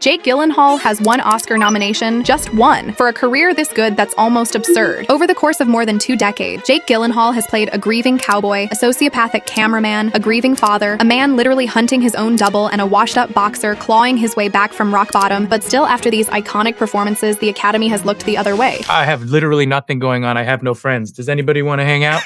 Jake Gyllenhaal has one Oscar nomination, just one, for a career this good that's almost absurd. Over the course of more than 2 decades, Jake Gyllenhaal has played a grieving cowboy, a sociopathic cameraman, a grieving father, a man literally hunting his own double, and a washed-up boxer clawing his way back from rock bottom. But still, after these iconic performances, the Academy has looked the other way. I have literally nothing going on. I have no friends. Does anybody want to hang out?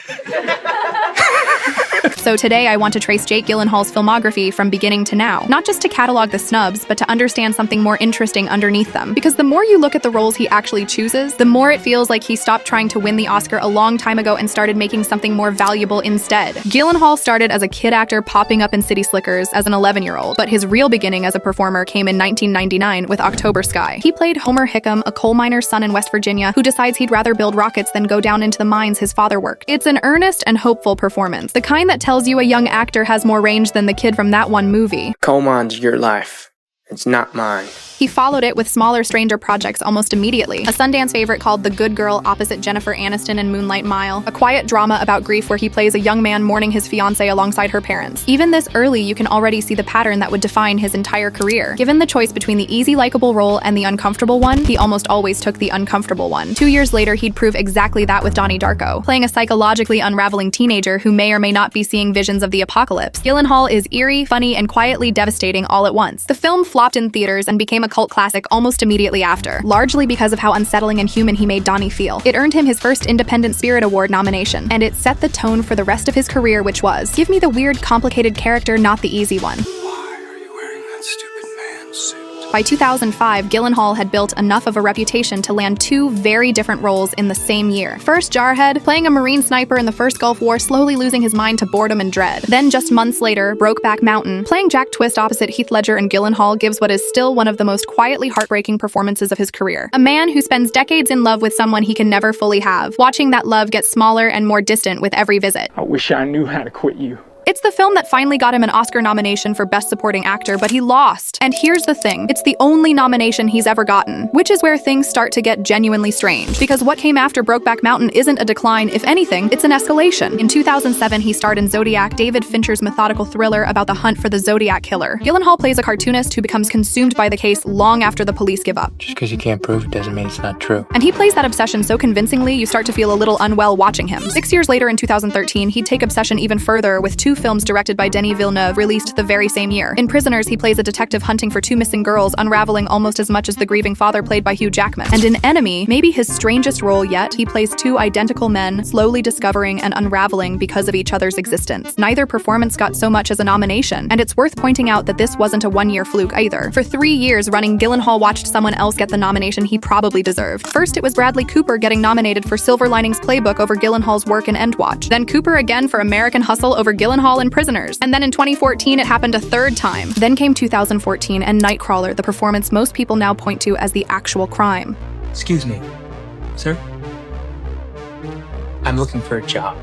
So today I want to trace Jake Gyllenhaal's filmography from beginning to now, not just to catalog the snubs, but to understand something more interesting underneath them. Because the more you look at the roles he actually chooses, the more it feels like he stopped trying to win the Oscar a long time ago and started making something more valuable instead. Gyllenhaal started as a kid actor popping up in City Slickers as an 11-year-old, but his real beginning as a performer came in 1999 with October Sky. He played Homer Hickam, a coal miner's son in West Virginia who decides he'd rather build rockets than go down into the mines his father worked. It's an earnest and hopeful performance, the kind that tells you a young actor has more range than the kid from that one movie. Coal mine's your life. It's not mine. He followed it with smaller stranger projects almost immediately. A Sundance favorite called The Good Girl opposite Jennifer Aniston in Moonlight Mile, a quiet drama about grief where he plays a young man mourning his fiancée alongside her parents. Even this early, you can already see the pattern that would define his entire career. Given the choice between the easy, likable role and the uncomfortable one, he almost always took the uncomfortable one. 2 years later, he'd prove exactly that with Donnie Darko, playing a psychologically unraveling teenager who may or may not be seeing visions of the apocalypse. Gyllenhaal is eerie, funny, and quietly devastating all at once. The film flopped in theaters and became a cult classic almost immediately after, largely because of how unsettling and human he made Donnie feel. It earned him his first Independent Spirit Award nomination, and it set the tone for the rest of his career, which was, give me the weird, complicated character, not the easy one. Why are you wearing that stupid man suit? By 2005, Gyllenhaal had built enough of a reputation to land 2 very different roles in the same year. First, Jarhead, playing a Marine sniper in the first Gulf War, slowly losing his mind to boredom and dread. Then, just months later, Brokeback Mountain, playing Jack Twist opposite Heath Ledger, and Gyllenhaal gives what is still one of the most quietly heartbreaking performances of his career. A man who spends decades in love with someone he can never fully have, watching that love get smaller and more distant with every visit. I wish I knew how to quit you. It's the film that finally got him an Oscar nomination for Best Supporting Actor, but he lost. And here's the thing, it's the only nomination he's ever gotten, which is where things start to get genuinely strange. Because what came after Brokeback Mountain isn't a decline, if anything, it's an escalation. In 2007, he starred in Zodiac, David Fincher's methodical thriller about the hunt for the Zodiac killer. Gyllenhaal plays a cartoonist who becomes consumed by the case long after the police give up. Just because you can't prove it doesn't mean it's not true. And he plays that obsession so convincingly, you start to feel a little unwell watching him. 6 years later, in 2013, he'd take obsession even further with 2 films directed by Denis Villeneuve, released the very same year. In Prisoners, he plays a detective hunting for 2 missing girls, unraveling almost as much as the grieving father played by Hugh Jackman. And in Enemy, maybe his strangest role yet, he plays 2 identical men, slowly discovering and unraveling because of each other's existence. Neither performance got so much as a nomination, and it's worth pointing out that this wasn't a one-year fluke either. For 3 years running, Gyllenhaal watched someone else get the nomination he probably deserved. First, it was Bradley Cooper getting nominated for Silver Linings Playbook over Gyllenhaal's work in Endwatch. Then Cooper again for American Hustle over Gyllenhaal in Prisoners. And then in 2014, it happened a 3rd time. Then came 2014 and Nightcrawler, the performance most people now point to as the actual crime. Excuse me, sir? I'm looking for a job.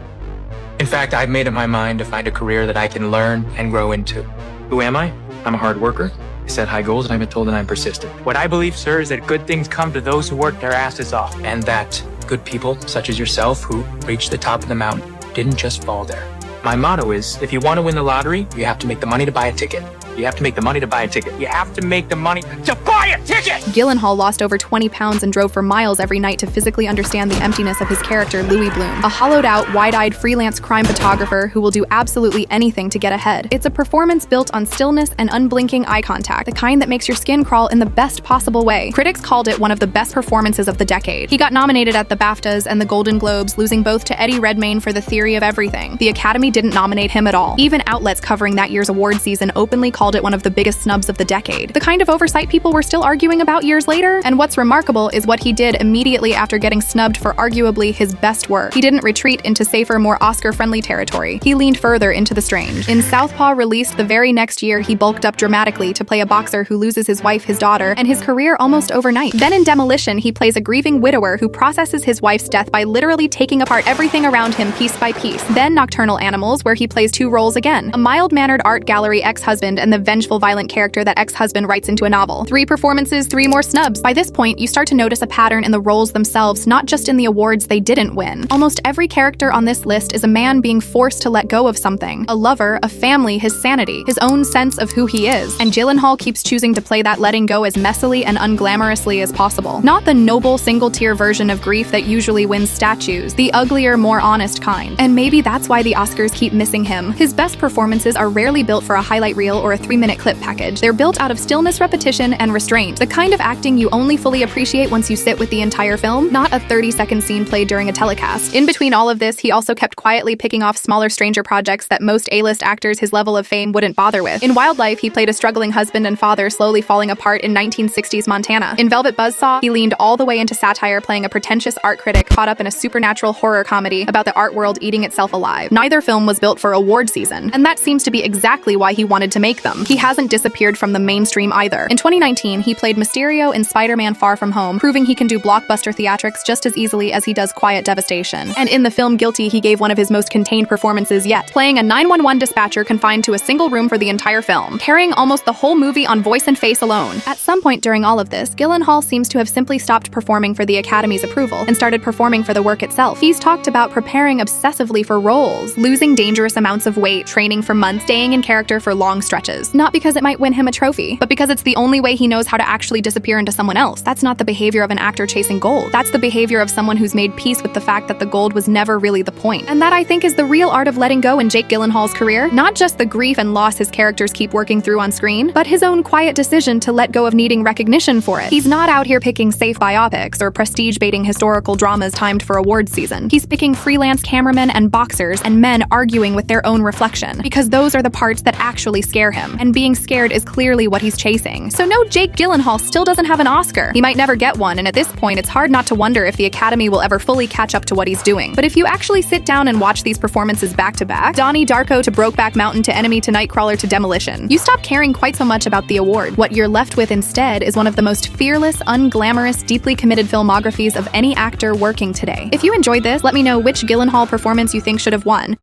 In fact, I've made up my mind to find a career that I can learn and grow into. Who am I? I'm a hard worker. I set high goals and I've been told that I'm persistent. What I believe, sir, is that good things come to those who work their asses off. And that good people, such as yourself, who reach the top of the mountain, didn't just fall there. My motto is, if you want to win the lottery, you have to make the money to buy a ticket. You have to make the money to buy a ticket. You have to make the money to buy a ticket! Gyllenhaal lost over 20 pounds and drove for miles every night to physically understand the emptiness of his character, Louis Bloom, a hollowed-out, wide-eyed freelance crime photographer who will do absolutely anything to get ahead. It's a performance built on stillness and unblinking eye contact, the kind that makes your skin crawl in the best possible way. Critics called it one of the best performances of the decade. He got nominated at the BAFTAs and the Golden Globes, losing both to Eddie Redmayne for The Theory of Everything. The Academy didn't nominate him at all. Even outlets covering that year's award season openly called it one of the biggest snubs of the decade. The kind of oversight people were still arguing about years later. And what's remarkable is what he did immediately after getting snubbed for arguably his best work. He didn't retreat into safer, more Oscar-friendly territory. He leaned further into the strange. In Southpaw, released the very next year, he bulked up dramatically to play a boxer who loses his wife, his daughter, and his career almost overnight. Then in Demolition, he plays a grieving widower who processes his wife's death by literally taking apart everything around him piece by piece. Then Nocturnal Animals, where he plays 2 roles again, a mild-mannered art gallery ex-husband and than the vengeful, violent character that ex-husband writes into a novel. 3 performances, 3 more snubs. By this point, you start to notice a pattern in the roles themselves, not just in the awards they didn't win. Almost every character on this list is a man being forced to let go of something. A lover, a family, his sanity, his own sense of who he is. And Gyllenhaal keeps choosing to play that letting go as messily and unglamorously as possible. Not the noble, single-tier version of grief that usually wins statues, the uglier, more honest kind. And maybe that's why the Oscars keep missing him. His best performances are rarely built for a highlight reel or a 3-minute clip package. They're built out of stillness, repetition, and restraint. The kind of acting you only fully appreciate once you sit with the entire film, not a 30-second scene played during a telecast. In between all of this, he also kept quietly picking off smaller stranger projects that most A-list actors his level of fame wouldn't bother with. In Wildlife, he played a struggling husband and father slowly falling apart in 1960s Montana. In Velvet Buzzsaw, he leaned all the way into satire, playing a pretentious art critic caught up in a supernatural horror comedy about the art world eating itself alive. Neither film was built for award season, and that seems to be exactly why he wanted to make them. He hasn't disappeared from the mainstream either. In 2019, he played Mysterio in Spider-Man Far From Home, proving he can do blockbuster theatrics just as easily as he does quiet devastation. And in the film Guilty, he gave one of his most contained performances yet, playing a 911 dispatcher confined to a single room for the entire film, carrying almost the whole movie on voice and face alone. At some point during all of this, Gyllenhaal seems to have simply stopped performing for the Academy's approval and started performing for the work itself. He's talked about preparing obsessively for roles, losing dangerous amounts of weight, training for months, staying in character for long stretches. Not because it might win him a trophy, but because it's the only way he knows how to actually disappear into someone else. That's not the behavior of an actor chasing gold. That's the behavior of someone who's made peace with the fact that the gold was never really the point. And that, I think, is the real art of letting go in Jake Gyllenhaal's career. Not just the grief and loss his characters keep working through on screen, but his own quiet decision to let go of needing recognition for it. He's not out here picking safe biopics or prestige-baiting historical dramas timed for awards season. He's picking freelance cameramen and boxers and men arguing with their own reflection, because those are the parts that actually scare him, and being scared is clearly what he's chasing. So no, Jake Gyllenhaal still doesn't have an Oscar. He might never get one, and at this point it's hard not to wonder if the Academy will ever fully catch up to what he's doing. But if you actually sit down and watch these performances back to back, Donnie, Darko to Brokeback Mountain to Enemy to Nightcrawler to Demolition, you stop caring quite so much about the award. What you're left with instead is one of the most fearless, unglamorous, deeply committed filmographies of any actor working today. If you enjoyed this, let me know which Gyllenhaal performance you think should have won.